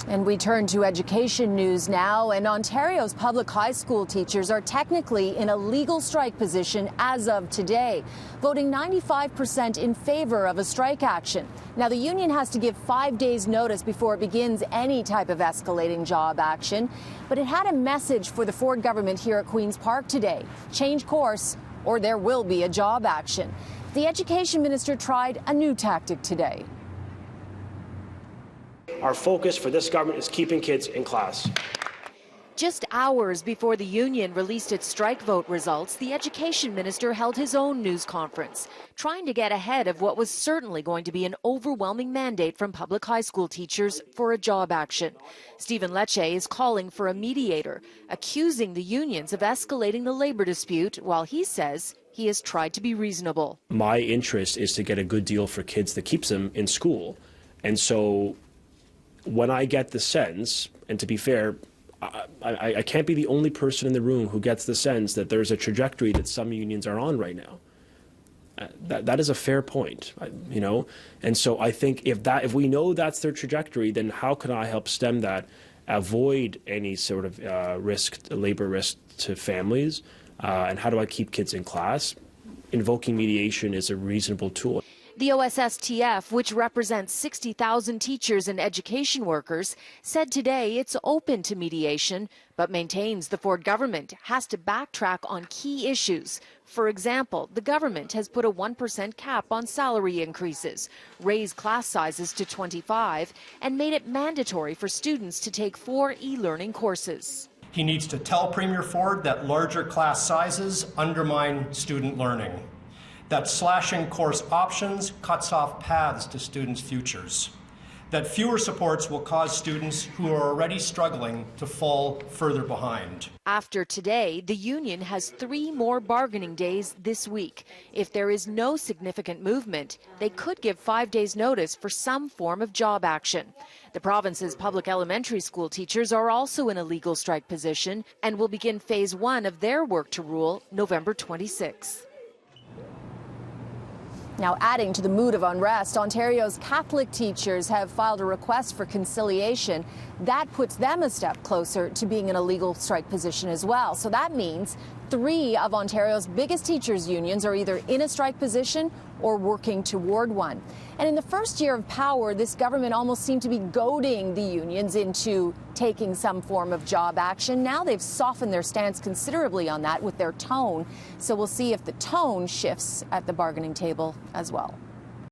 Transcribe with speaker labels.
Speaker 1: And we turn to education news now, and Ontario's public high school teachers are technically in a legal strike position as of today, voting 95% in favor of a strike action. Now, the union has to give 5 days notice before it begins any type of escalating job action, but it had a message for the Ford government here at Queen's Park today: change course or there will be a job action. The education minister tried a new tactic today.
Speaker 2: Our focus for this government is keeping kids in class.
Speaker 1: Just hours before the union released its strike vote results, the education minister held his own news conference, trying to get ahead of what was certainly going to be an overwhelming mandate from public high school teachers for a job action. Stephen Lecce is calling for a mediator, accusing the unions of escalating the labor dispute, while he says he has tried to be reasonable.
Speaker 2: My interest is to get a good deal for kids that keeps them in school. And so when I get the sense, and to be fair, I can't be the only person in the room who gets the sense that there's a trajectory that some unions are on right now. That is a fair point, you know. And so I think if we know that's their trajectory, then how can I help stem that, avoid any sort of labor risk to families, and how do I keep kids in class? Invoking mediation is a reasonable tool.
Speaker 1: The OSSTF, which represents 60,000 teachers and education workers, said today it's open to mediation, but maintains the Ford government has to backtrack on key issues. For example, the government has put a 1% cap on salary increases, raised class sizes to 25, and made it mandatory for students to take 4 e-learning courses.
Speaker 3: He needs to tell Premier Ford that larger class sizes undermine student learning, that slashing course options cuts off paths to students' futures, that fewer supports will cause students who are already struggling to fall further behind.
Speaker 1: After today, the union has 3 more bargaining days this week. If there is no significant movement, they could give 5 days' notice for some form of job action. The province's public elementary school teachers are also in a legal strike position and will begin phase 1 of their work to rule November 26. Now, adding to the mood of unrest, Ontario's Catholic teachers have filed a request for conciliation. That puts them a step closer to being in a legal strike position as well. So that means 3 of Ontario's biggest teachers' unions are either in a strike position or working toward one. And in the first year of power, this government almost seemed to be goading the unions into taking some form of job action. Now they've softened their stance considerably on that with their tone. So we'll see if the tone shifts at the bargaining table as well.